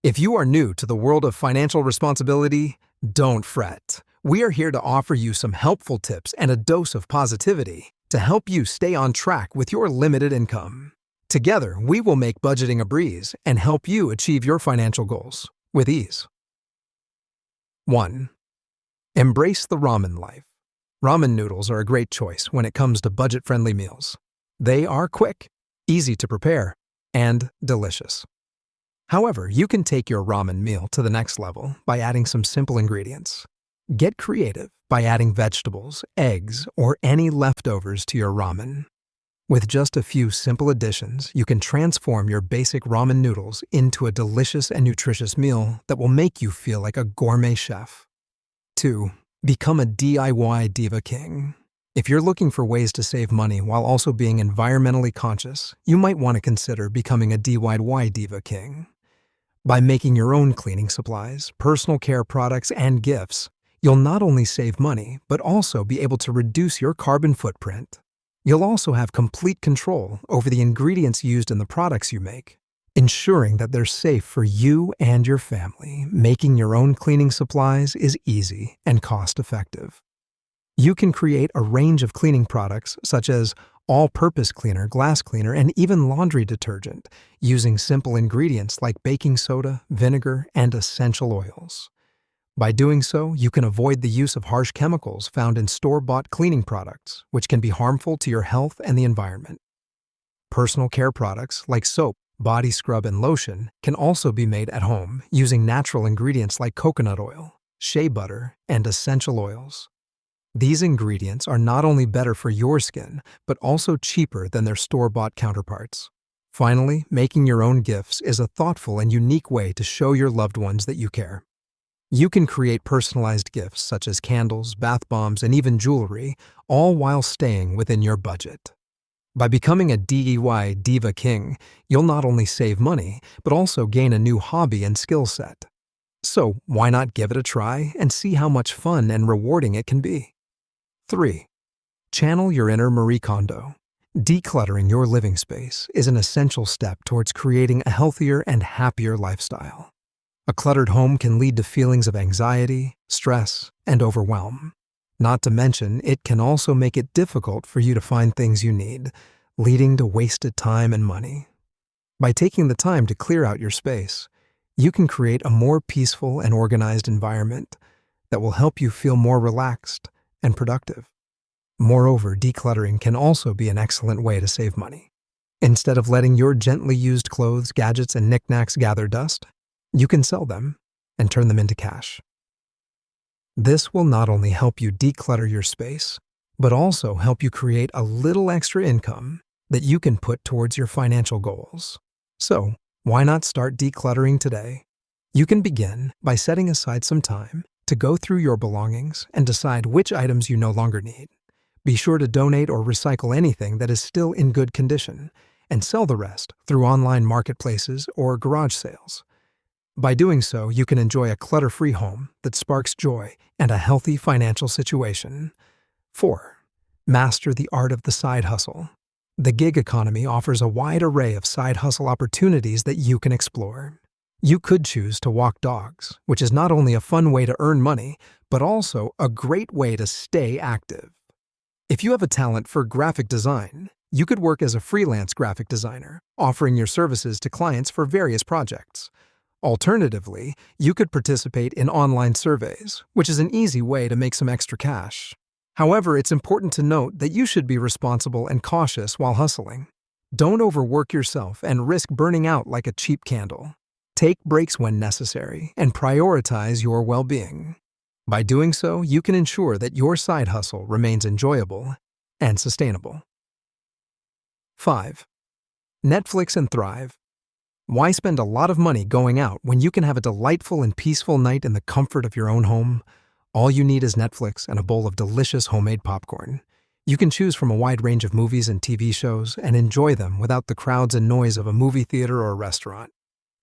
If you are new to the world of financial responsibility, don't fret. We are here to offer you some helpful tips and a dose of positivity to help you stay on track with your limited income. Together, we will make budgeting a breeze and help you achieve your financial goals with ease. 1. Embrace the ramen life. Ramen noodles are a great choice when it comes to budget-friendly meals. They are quick, easy to prepare, and delicious. However, you can take your ramen meal to the next level by adding some simple ingredients. Get creative by adding vegetables, eggs, or any leftovers to your ramen. With just a few simple additions, you can transform your basic ramen noodles into a delicious and nutritious meal that will make you feel like a gourmet chef. 2. Become a DIY diva king. If you're looking for ways to save money while also being environmentally conscious, you might want to consider becoming a DIY diva king. By making your own cleaning supplies, personal care products, and gifts, you'll not only save money, but also be able to reduce your carbon footprint. You'll also have complete control over the ingredients used in the products you make, ensuring that they're safe for you and your family. Making your own cleaning supplies is easy and cost-effective. You can create a range of cleaning products such as all-purpose cleaner, glass cleaner, and even laundry detergent using simple ingredients like baking soda, vinegar, and essential oils. By doing so, you can avoid the use of harsh chemicals found in store-bought cleaning products, which can be harmful to your health and the environment. Personal care products like soap, body scrub, and lotion can also be made at home using natural ingredients like coconut oil, shea butter, and essential oils. These ingredients are not only better for your skin, but also cheaper than their store-bought counterparts. Finally, making your own gifts is a thoughtful and unique way to show your loved ones that you care. You can create personalized gifts such as candles, bath bombs, and even jewelry, all while staying within your budget. By becoming a DIY diva king, you'll not only save money, but also gain a new hobby and skill set. So why not give it a try and see how much fun and rewarding it can be? 3. Channel your inner Marie Kondo. Decluttering your living space is an essential step towards creating a healthier and happier lifestyle. A cluttered home can lead to feelings of anxiety, stress, and overwhelm. Not to mention, it can also make it difficult for you to find things you need, leading to wasted time and money. By taking the time to clear out your space, you can create a more peaceful and organized environment that will help you feel more relaxed and productive. Moreover, decluttering can also be an excellent way to save money. Instead of letting your gently used clothes, gadgets, and knickknacks gather dust, you can sell them and turn them into cash. This will not only help you declutter your space, but also help you create a little extra income that you can put towards your financial goals. So, why not start decluttering today? You can begin by setting aside some time to go through your belongings and decide which items you no longer need. Be sure to donate or recycle anything that is still in good condition, and sell the rest through online marketplaces or garage sales. By doing so, you can enjoy a clutter-free home that sparks joy and a healthy financial situation. 4. Master the art of the side hustle. The gig economy offers a wide array of side hustle opportunities that you can explore. You could choose to walk dogs, which is not only a fun way to earn money, but also a great way to stay active. If you have a talent for graphic design, you could work as a freelance graphic designer, offering your services to clients for various projects. Alternatively, you could participate in online surveys, which is an easy way to make some extra cash. However, it's important to note that you should be responsible and cautious while hustling. Don't overwork yourself and risk burning out like a cheap candle. Take breaks when necessary and prioritize your well-being. By doing so, you can ensure that your side hustle remains enjoyable and sustainable. 5. Netflix and thrive. Why spend a lot of money going out when you can have a delightful and peaceful night in the comfort of your own home? All you need is Netflix and a bowl of delicious homemade popcorn. You can choose from a wide range of movies and TV shows and enjoy them without the crowds and noise of a movie theater or a restaurant.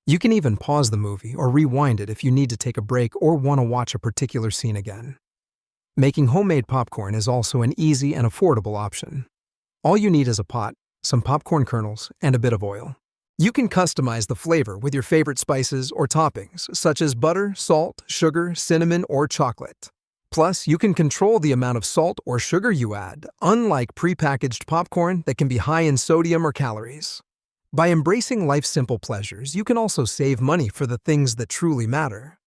You can even pause the movie or rewind it if you need to take a break or want to watch a particular scene again. Making homemade popcorn is also an easy and affordable option. All you need is a pot, some popcorn kernels, and a bit of oil. You can customize the flavor with your favorite spices or toppings, such as butter, salt, sugar, cinnamon, or chocolate. Plus, you can control the amount of salt or sugar you add, unlike prepackaged popcorn that can be high in sodium or calories. By embracing life's simple pleasures, you can also save money for the things that truly matter.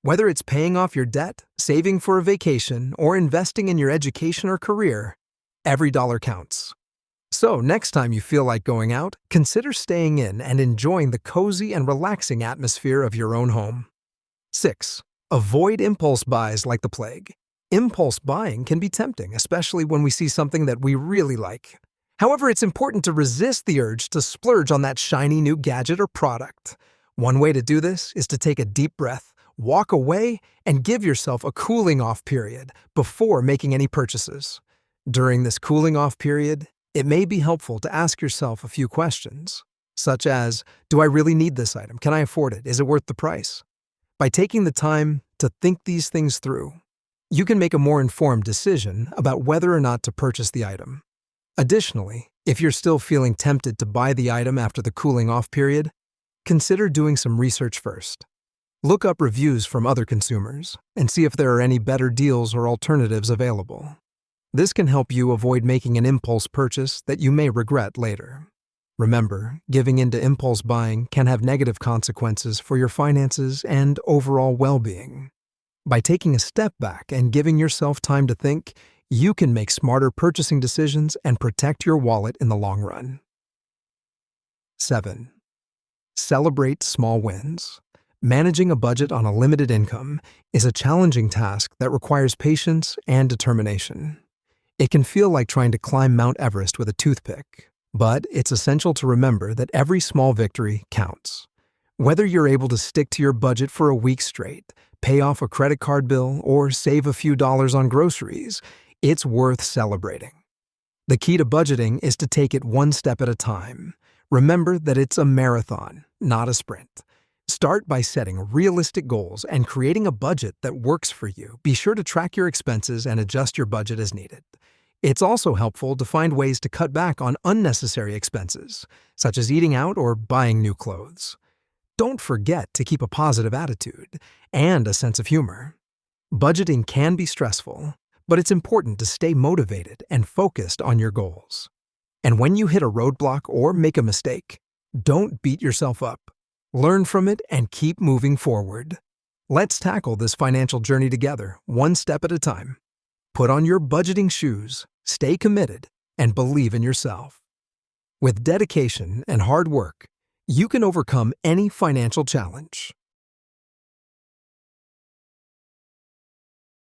Whether it's paying off your debt, saving for a vacation, or investing in your education or career, every dollar counts. So, next time you feel like going out, consider staying in and enjoying the cozy and relaxing atmosphere of your own home. 6. Avoid impulse buys like the plague. Impulse buying can be tempting, especially when we see something that we really like. However, it's important to resist the urge to splurge on that shiny new gadget or product. One way to do this is to take a deep breath, walk away, and give yourself a cooling-off period before making any purchases. During this cooling-off period, it may be helpful to ask yourself a few questions, such as, do I really need this item? Can I afford it? Is it worth the price? By taking the time to think these things through, you can make a more informed decision about whether or not to purchase the item. Additionally, if you're still feeling tempted to buy the item after the cooling-off period, consider doing some research first. Look up reviews from other consumers and see if there are any better deals or alternatives available. This can help you avoid making an impulse purchase that you may regret later. Remember, giving in to impulse buying can have negative consequences for your finances and overall well-being. By taking a step back and giving yourself time to think, you can make smarter purchasing decisions and protect your wallet in the long run. 7. Celebrate small wins. Managing a budget on a limited income is a challenging task that requires patience and determination. It can feel like trying to climb Mount Everest with a toothpick, but it's essential to remember that every small victory counts. Whether you're able to stick to your budget for a week straight, pay off a credit card bill, or save a few dollars on groceries, it's worth celebrating. The key to budgeting is to take it one step at a time. Remember that it's a marathon, not a sprint. Start by setting realistic goals and creating a budget that works for you. Be sure to track your expenses and adjust your budget as needed. It's also helpful to find ways to cut back on unnecessary expenses, such as eating out or buying new clothes. Don't forget to keep a positive attitude and a sense of humor. Budgeting can be stressful, but it's important to stay motivated and focused on your goals. And when you hit a roadblock or make a mistake, don't beat yourself up. Learn from it and keep moving forward. Let's tackle this financial journey together, one step at a time. Put on your budgeting shoes, stay committed, and believe in yourself. With dedication and hard work, you can overcome any financial challenge.